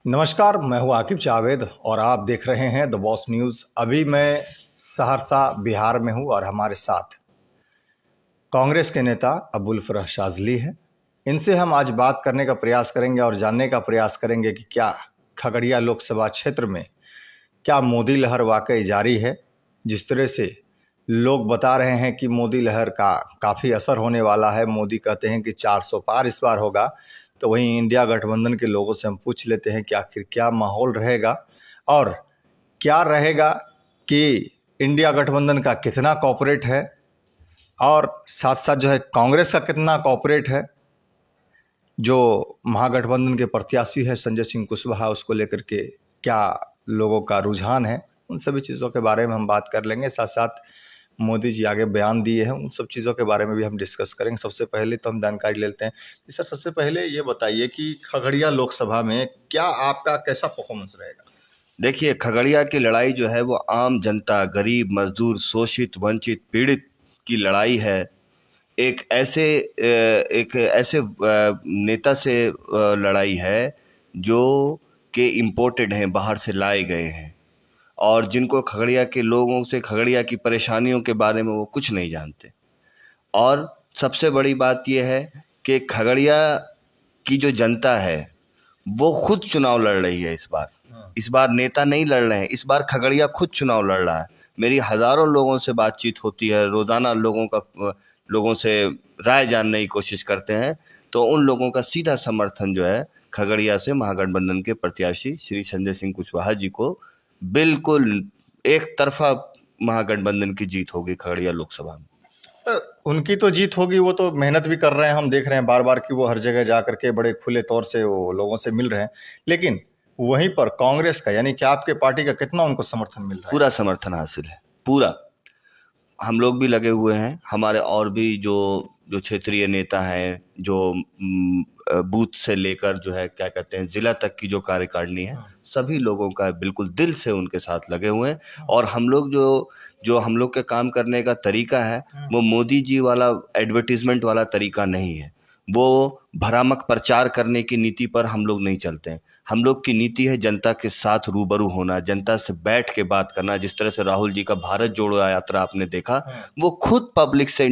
नमस्कार, मैं हूं आकिब जावेद और आप देख रहे हैं द बॉस न्यूज़। अभी मैं सहरसा बिहार में हूं और हमारे साथ कांग्रेस के नेता अबुल फरह शाज़ली हैं। इनसे हम आज बात करने का प्रयास करेंगे और जानने का प्रयास करेंगे कि क्या खगड़िया लोकसभा क्षेत्र में क्या मोदी लहर वाकई जारी है। जिस तरह से लोग बता रहे हैं कि मोदी लहर का काफ़ी असर होने वाला है, मोदी कहते हैं कि 400 पार इस बार होगा, तो वहीं इंडिया गठबंधन के लोगों से हम पूछ लेते हैं कि आखिर क्या माहौल रहेगा और क्या रहेगा कि इंडिया गठबंधन का कितना कॉपरेट है और साथ साथ जो है कांग्रेस का कितना कॉपरेट है। जो महागठबंधन के प्रत्याशी है संजय सिंह कुशवाहा, उसको लेकर के क्या लोगों का रुझान है, उन सभी चीज़ों के बारे में हम बात कर लेंगे। साथ साथ मोदी जी आगे बयान दिए हैं, उन सब चीज़ों के बारे में भी हम डिस्कस करेंगे। सबसे पहले तो हम जानकारी लेते हैं कि सर, सबसे पहले ये बताइए कि खगड़िया लोकसभा में क्या आपका कैसा परफॉर्मेंस रहेगा। देखिए, खगड़िया की लड़ाई जो है वो आम जनता, गरीब, मजदूर, शोषित, वंचित, पीड़ित की लड़ाई है। एक ऐसे नेता से लड़ाई है जो कि इम्पोर्टेड हैं, बाहर से लाए गए हैं और जिनको खगड़िया के लोगों से, खगड़िया की परेशानियों के बारे में वो कुछ नहीं जानते। और सबसे बड़ी बात यह है कि खगड़िया की जो जनता है वो खुद चुनाव लड़ रही है। इस बार नेता नहीं लड़ रहे हैं, इस बार खगड़िया खुद चुनाव लड़ रहा है। मेरी हजारों लोगों से बातचीत होती है, रोजाना लोगों से राय जानने की कोशिश करते हैं, तो उन लोगों का सीधा समर्थन जो है खगड़िया से महागठबंधन के प्रत्याशी श्री संजय सिंह कुशवाहा जी को बिल्कुल एक तरफा महागठबंधन की जीत होगी खगड़िया लोकसभा में। उनकी तो जीत होगी, वो तो मेहनत भी कर रहे हैं, हम देख रहे हैं बार बार कि वो हर जगह जा करके बड़े खुले तौर से वो लोगों से मिल रहे हैं। लेकिन वहीं पर कांग्रेस का, यानी कि आपके पार्टी का कितना उनको समर्थन मिल रहा है? पूरा समर्थन हासिल है, पूरा। हम लोग भी लगे हुए हैं, हमारे और भी जो जो क्षेत्रीय नेता हैं, जो बूथ से लेकर जो है क्या कहते हैं जिला तक की जो कार्यकारिणी है, सभी लोगों का बिल्कुल दिल से उनके साथ लगे हुए हैं। और हम लोग जो जो हम लोग के काम करने का तरीका है वो मोदी जी वाला एडवर्टीजमेंट वाला तरीका नहीं है। वो भ्रामक प्रचार करने की नीति पर हम लोग नहीं चलते हैं। हम लोग की नीति है जनता के साथ रूबरू होना, जनता से बैठ के बात करना। जिस तरह से राहुल जी का भारत जोड़ो यात्रा आपने देखा, वो खुद पब्लिक से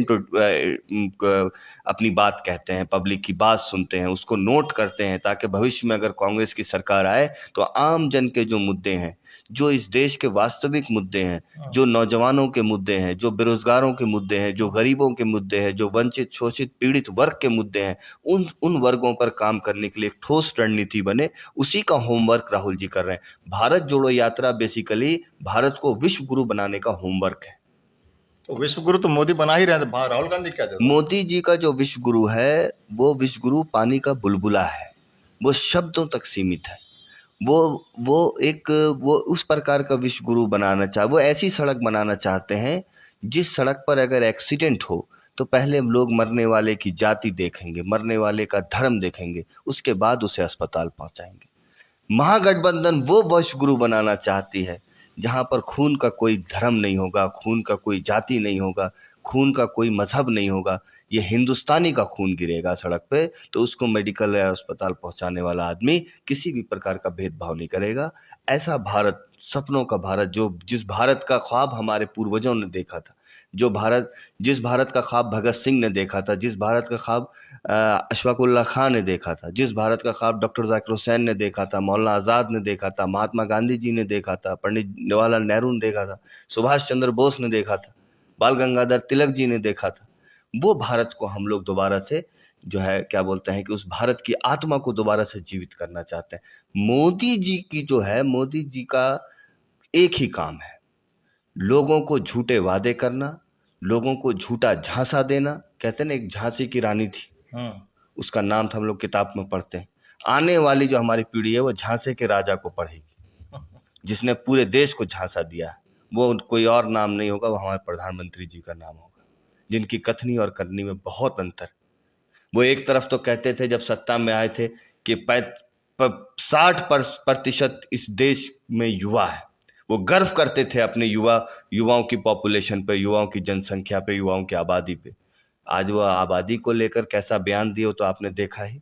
अपनी बात कहते हैं, पब्लिक की बात सुनते हैं, उसको नोट करते हैं, ताकि भविष्य में अगर कांग्रेस की सरकार आए तो आम जन के जो मुद्दे हैं, जो इस देश के वास्तविक मुद्दे हैं, जो नौजवानों के मुद्दे हैं, जो बेरोजगारों के मुद्दे हैं, जो गरीबों के मुद्दे हैं, जो वंचित, शोषित, पीड़ित वर्ग के मुद्दे हैं, उन उन वर्गों पर काम करने के लिए एक ठोस रणनीति बने, उसी का होमवर्क राहुल जी कर रहे हैं। भारत जोड़ो यात्रा बेसिकली भारत को विश्व गुरु बनाने का होमवर्क है। तो विश्व गुरु तो मोदी बना ही रहे हैं, तो राहुल गांधी क्या जरूरत? मोदी जी का जो विश्व गुरु है वो विश्व गुरु पानी का बुलबुला है, वो शब्दों तक सीमित है। वो उस प्रकार का विश्व गुरु बनाना वो ऐसी सड़क बनाना चाहते हैं जिस सड़क पर अगर एक्सीडेंट हो तो पहले लोग मरने वाले की जाति देखेंगे, मरने वाले का धर्म देखेंगे, उसके बाद उसे अस्पताल पहुंचाएंगे। महागठबंधन वो विश्व गुरु बनाना चाहती है जहां पर खून का कोई धर्म नहीं होगा, खून का कोई जाति नहीं होगा, खून का कोई मजहब नहीं होगा। ये हिंदुस्तानी का खून गिरेगा सड़क पे तो उसको मेडिकल या अस्पताल पहुंचाने वाला आदमी किसी भी प्रकार का भेदभाव नहीं करेगा। ऐसा भारत, सपनों का भारत, जिस भारत का ख्वाब हमारे पूर्वजों ने देखा था, जिस भारत का ख्वाब भगत सिंह ने देखा था, जिस भारत का ख्वाब अशफाकुल्ला खान ने देखा था, जिस भारत का ख्वाब डॉक्टर जाकिर हुसैन ने देखा था, मौलाना आज़ाद ने देखा था, महात्मा गांधी जी ने देखा था, पंडित जवाहरलाल नेहरू ने देखा था, सुभाष चंद्र बोस ने देखा था, बाल गंगाधर तिलक जी ने देखा था, वो भारत को हम लोग दोबारा से जो है क्या बोलते हैं कि उस भारत की आत्मा को दोबारा से जीवित करना चाहते हैं। मोदी जी की जो है, मोदी जी का एक ही काम है, लोगों को झूठे वादे करना, लोगों को झूठा झांसा देना। कहते हैं ना, एक झांसी की रानी थी, उसका नाम था, हम लोग किताब में पढ़ते हैं। आने वाली जो हमारी पीढ़ी है वो झांसे के राजा को पढ़ेगी, जिसने पूरे देश को झांसा दिया है। वो कोई और नाम नहीं होगा, वो हमारे प्रधानमंत्री जी का नाम होगा, जिनकी कथनी और करनी में बहुत अंतर। वो एक तरफ तो कहते थे जब सत्ता में आए थे कि 60% इस देश में युवा है, वो गर्व करते थे अपने युवाओं की पॉपुलेशन पे, युवाओं की जनसंख्या पे, युवाओं की आबादी पे। आज वो आबादी को लेकर कैसा बयान दिए तो आपने देखा ही।